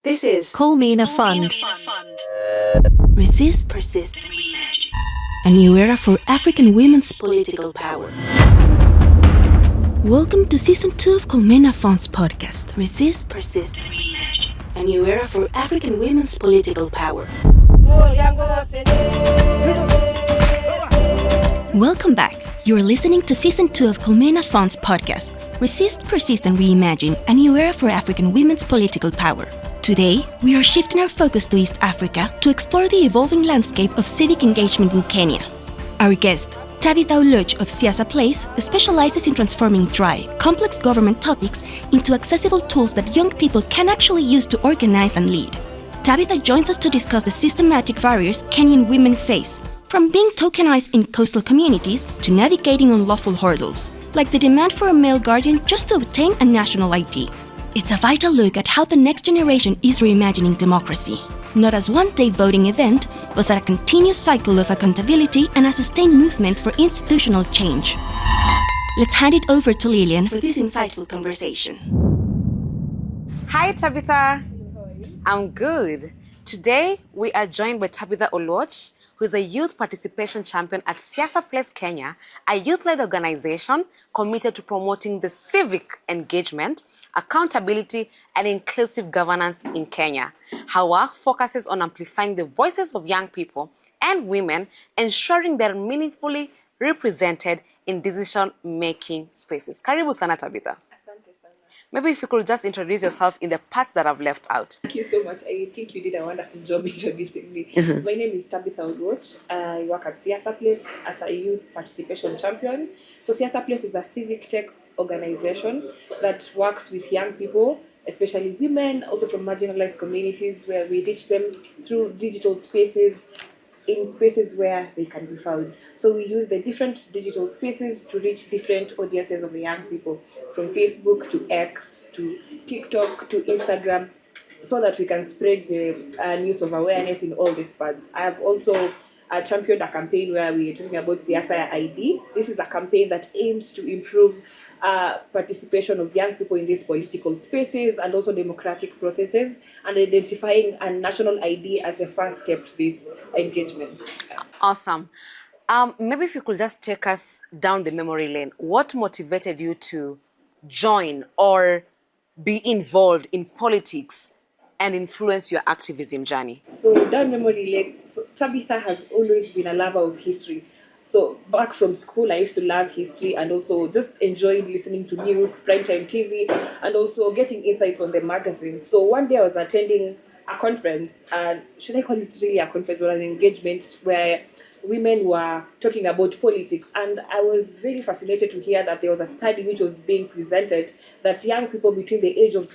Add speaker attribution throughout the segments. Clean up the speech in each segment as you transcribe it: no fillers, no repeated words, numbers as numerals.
Speaker 1: This is
Speaker 2: Culmina Fund.
Speaker 1: Resist, Persist, and Reimagine. A new era for African women's political power. Welcome to Season 2 of Culmina Fund's podcast, Resist, Persist, and Reimagine. A new era for African women's political power. Welcome back. You are listening to Season 2 of Culmina Fund's podcast, Resist, Persist, and Reimagine, a new era for African women's political power. Today, we are shifting our focus to East Africa to explore the evolving landscape of civic engagement in Kenya. Our guest, Tabitha Oluoch of Siasa Place, specializes in transforming dry, complex government topics into accessible tools that young people can actually use to organize and lead. Tabitha joins us to discuss the systematic barriers Kenyan women face, from being tokenized in coastal communities to navigating unlawful hurdles, like the demand for a male guardian just to obtain a national ID. It's a vital look at how the next generation is reimagining democracy, not as one-day voting event, but as a continuous cycle of accountability and a sustained movement for institutional change. Let's hand it over to Lillian for this insightful conversation.
Speaker 3: Hi, Tabitha. I'm good. Today, we are joined by Tabitha Oluoch, who is a youth participation champion at Siasa Place Kenya, a youth-led organization committed to promoting the civic engagement, accountability, and inclusive governance in Kenya. Her work focuses on amplifying the voices of young people and women, ensuring they're meaningfully represented in decision-making spaces. Karibu sana, Tabitha.
Speaker 4: Asante sana.
Speaker 3: Maybe if you could just introduce yourself in the parts that I've left out.
Speaker 4: Thank you so much. I think you did a wonderful job introducing me. My name is Tabitha Oluoch. I work at Siasa Place as a youth participation champion. So Siasa Place is a civic tech organization that works with young people, especially women, also from marginalized communities, where we reach them through digital spaces, in spaces where they can be found. So we use the different digital spaces to reach different audiences of the young people, from Facebook to X to TikTok to Instagram, so that we can spread the news of awareness in all these parts. I have also championed a campaign where we are talking about Siasa ID. This is a campaign that aims to improve participation of young people in these political spaces and also democratic processes, and identifying a national ID as a first step to this engagement.
Speaker 3: Awesome. Maybe if you could just take us down the memory lane. What motivated you to join or be involved in politics and influence your activism journey?
Speaker 4: So down memory lane, Tabitha has always been a lover of history. So back from school, I used to love history and also just enjoyed listening to news, primetime TV, and also getting insights on the magazines. So one day I was attending a conference, and should I call it really a conference or an engagement, where women were talking about politics, and I was very fascinated to hear that there was a study which was being presented that young people between the age of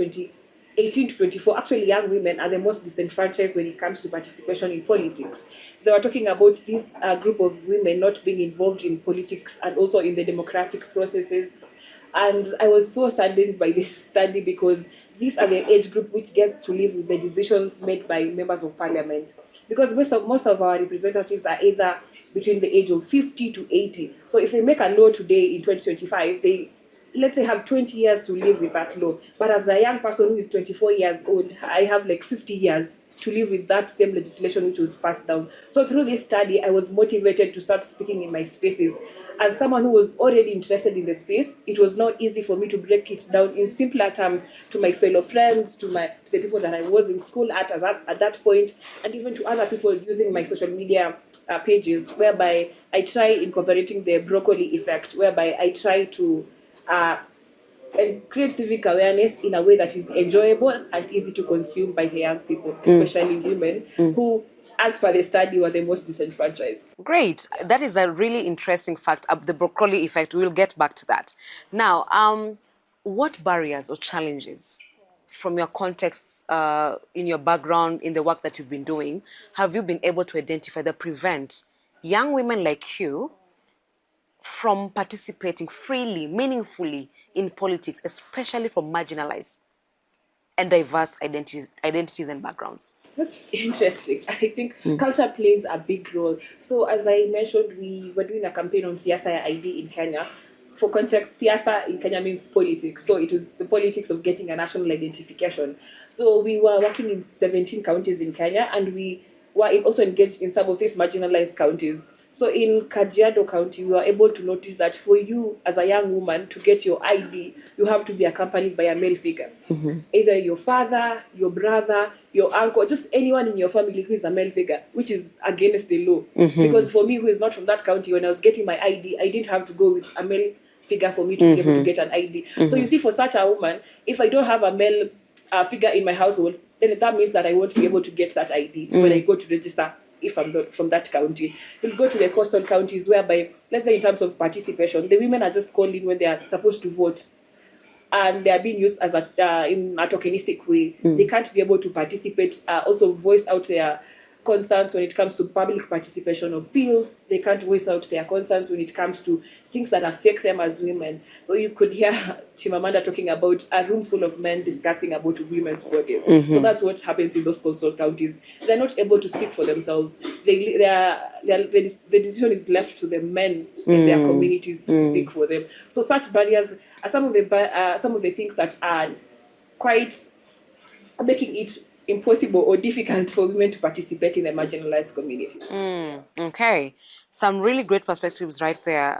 Speaker 4: 18 to 24, actually young women, are the most disenfranchised when it comes to participation in politics. They were talking about this group of women not being involved in politics and also in the democratic processes. And I was so saddened by this study, because these are the age group which gets to live with the decisions made by members of parliament. Because most of our representatives are either between the age of 50 to 80. So if they make a law today in 2025, they, let's say, have 20 years to live with that law. But as a young person who is 24 years old, I have like 50 years to live with that same legislation which was passed down. So through this study, I was motivated to start speaking in my spaces. As someone who was already interested in the space, it was not easy for me to break it down in simpler terms to my fellow friends, to the people that I was in school at that point, and even to other people using my social media pages, whereby I try incorporating the broccoli effect, whereby I try to and create civic awareness in a way that is enjoyable and easy to consume by the young people, especially women, who, as per the study, were the most disenfranchised.
Speaker 3: Great. That is a really interesting fact, the broccoli effect. We'll get back to that. Now, what barriers or challenges from your context, in your background, in the work that you've been doing, have you been able to identify that prevent young women like you from participating freely, meaningfully in politics, especially from marginalized and diverse identities and backgrounds?
Speaker 4: That's interesting. I think culture plays a big role. So as I mentioned, we were doing a campaign on Siasa ID in Kenya. for context, siasa in Kenya means politics. So it was the politics of getting a national identification. So we were working in 17 counties in Kenya, and we were also engaged in some of these marginalized counties. So in Kajiado County, we were able to notice that for you as a young woman to get your ID, you have to be accompanied by a male figure. Either your father, your brother, your uncle, just anyone in your family who is a male figure, which is against the law. Because for me, who is not from that county, when I was getting my ID, I didn't have to go with a male figure for me to be able to get an ID. So you see, for such a woman, if I don't have a male figure in my household, then that means that I won't be able to get that ID when I go to register. If I'm not from that county, you'll go to the coastal counties whereby, let's say in terms of participation, the women are just called in when they are supposed to vote, and they are being used as in a tokenistic way. They can't be able to participate, also voice out their concerns when it comes to public participation of bills. They can't voice out their concerns when it comes to things that affect them as women. Or you could hear Chimamanda talking about a room full of men discussing about women's bodies. So that's what happens in those coastal counties. They're not able to speak for themselves. The decision is left to the men in their communities to speak for them. So such barriers are some of the things that are quite making it impossible or difficult for women to participate in the marginalized community.
Speaker 3: Okay, some really great perspectives right there.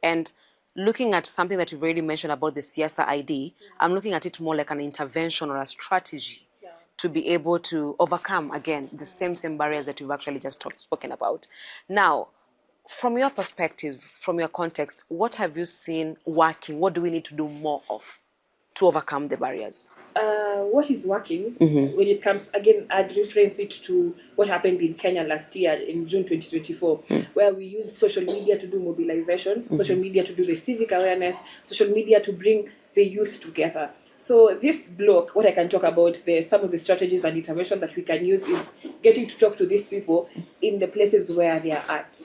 Speaker 3: And looking at something that you've already mentioned about the CSA ID, I'm looking at it more like an intervention or a strategy to be able to overcome, again, the same barriers that you've actually just spoken about. Now, from your perspective, from your context, what have you seen working? What do we need to do more of to overcome the barriers?
Speaker 4: What is working when it comes, again, I'd reference it to what happened in Kenya last year in June 2024, where we used social media to do mobilization, social media to do the civic awareness, social media to bring the youth together. So this block, what I can talk about, some of the strategies and intervention that we can use is getting to talk to these people in the places where they are at.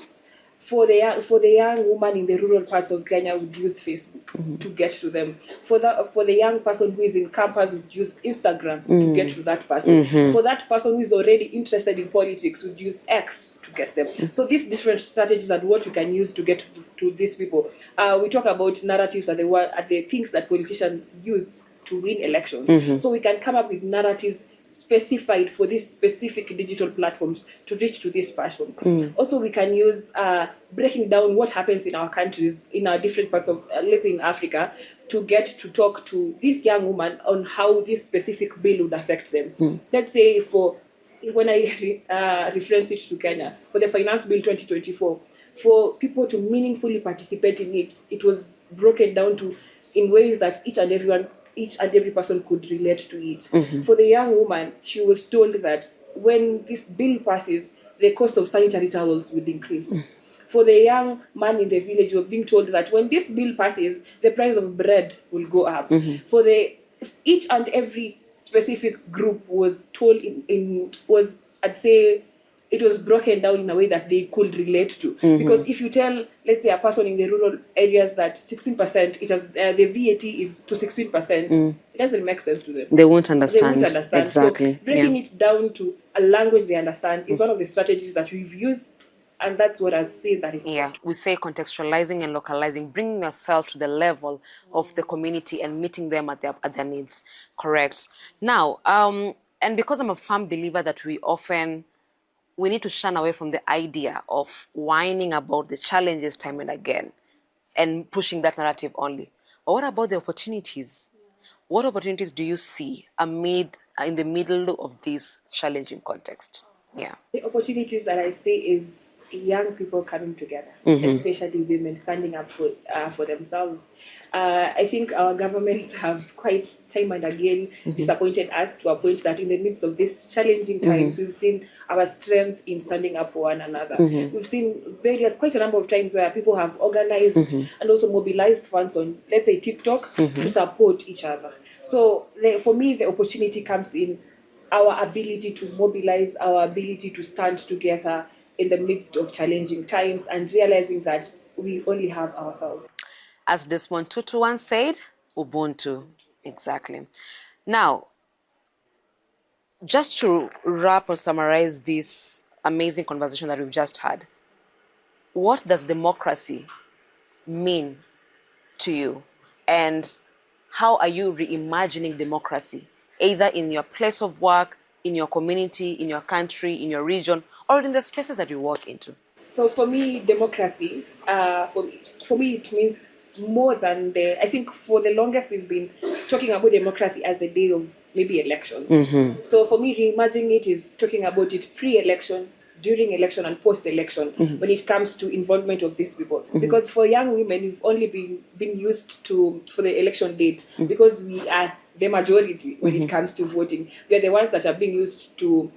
Speaker 4: For the young woman in the rural parts of Kenya, would use Facebook to get to them. For the young person who is in campus, would use Instagram to get to that person. For that person who is already interested in politics, would use X to get them. So these different strategies are what we can use to get to these people. We talk about narratives are the things that politicians use to win elections. So we can come up with narratives specified for these specific digital platforms to reach to this person. Also, we can use breaking down what happens in our countries, in our different parts of, let's say in Africa, to get to talk to this young woman on how this specific bill would affect them. Let's say when I reference it to Kenya, for the Finance Bill 2024, for people to meaningfully participate in it, it was broken down to in ways that each and every person could relate to it. For the young woman, she was told that when this bill passes, the cost of sanitary towels would increase. For the young man in the village, you were being told that when this bill passes, the price of bread will go up. For each and every specific group was told I'd say, it was broken down in a way that they could relate to. Because if you tell, let's say, a person in the rural areas that 16%, the VAT is to 16%, it doesn't make sense to them.
Speaker 3: They won't understand.
Speaker 4: Exactly. So breaking it down to a language they understand is one of the strategies that we've used, and that's what I've seen that it's
Speaker 3: we say contextualizing and localizing, bringing yourself to the level of the community and meeting them at their needs. Correct. Now, and because I'm a firm believer that we need to shun away from the idea of whining about the challenges time and again and pushing that narrative only. But what about the opportunities? What opportunities do you see in the middle of this challenging context? Yeah.
Speaker 4: The opportunities that I see is young people coming together, especially women standing up for themselves. I think our governments have quite time and again disappointed us to a point that in the midst of these challenging times, we've seen our strength in standing up for one another. We've seen quite a number of times where people have organized and also mobilized funds on, let's say, TikTok to support each other. So for me, the opportunity comes in our ability to mobilize, our ability to stand together in the midst of challenging times and realizing that we only have ourselves.
Speaker 3: As Desmond Tutu once said, Ubuntu. Exactly. Now, just to wrap or summarize this amazing conversation that we've just had, what does democracy mean to you? And how are you reimagining democracy, either in your place of work, in your community, in your country, in your region, or in the spaces that you walk into?
Speaker 4: So for me, democracy, for me, it means more than the. I think for the longest we've been talking about democracy as the day of maybe election. So for me, reimagining it is talking about it pre-election, during election, and post-election when it comes to involvement of these people. Because for young women, we've only been used to for the election date because we are the majority when it comes to voting. We are the ones that are being used to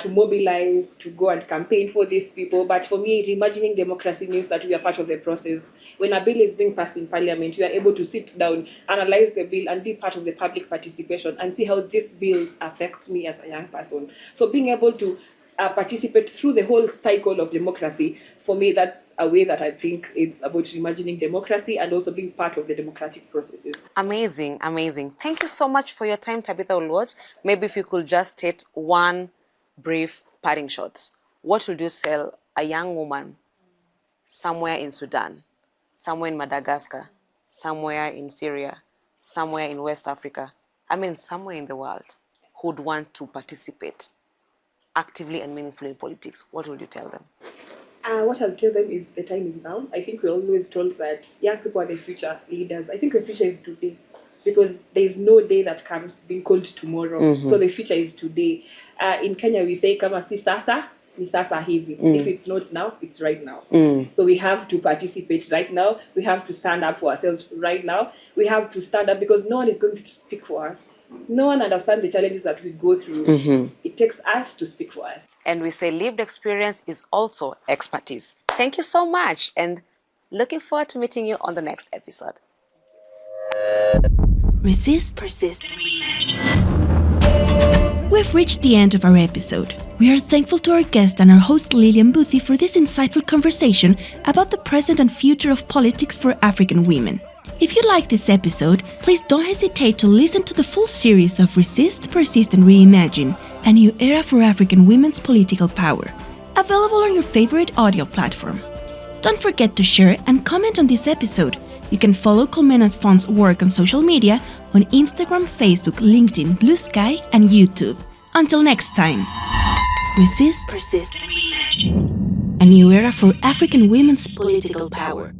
Speaker 4: mobilize, to go and campaign for these people. But for me, reimagining democracy means that we are part of the process. When a bill is being passed in Parliament, we are able to sit down, analyze the bill, and be part of the public participation and see how these bills affect me as a young person. So being able to participate through the whole cycle of democracy, for me, that's a way that I think it's about reimagining democracy and also being part of the democratic processes.
Speaker 3: Amazing, amazing. Thank you so much for your time, Tabitha Oluoch. Maybe if you could just state one brief parting shot. What would you tell a young woman somewhere in Sudan, somewhere in Madagascar, somewhere in Syria, somewhere in West Africa, somewhere in the world, who would want to participate actively and meaningfully in politics? What would you tell them?
Speaker 4: What I'll tell them is the time is now. I think we're always told that young people are the future leaders. I think the future is today because there's no day that comes being called tomorrow. So the future is today. In Kenya, we say, kama si sasa, ni sasa hivi. If it's not now, it's right now. So we have to participate right now. We have to stand up for ourselves right now. We have to stand up because no one is going to speak for us. No one understands the challenges that we go through. It takes us to speak for us.
Speaker 3: And we say lived experience is also expertise. Thank you so much, and looking forward to meeting you on the next episode.
Speaker 1: Resist, persist, and reimagine. We've reached the end of our episode. We are thankful to our guest and our host Lilian Boothie for this insightful conversation about the present and future of politics for African women. If you like this episode, please don't hesitate to listen to the full series of Resist, Persist and Reimagine, a new era for African women's political power, available on your favorite audio platform. Don't forget to share and comment on this episode. You can follow Colmena Fund's work on social media on Instagram, Facebook, LinkedIn, Blue Sky, and YouTube. Until next time, resist, persist, and reimagine. A new era for African women's political power.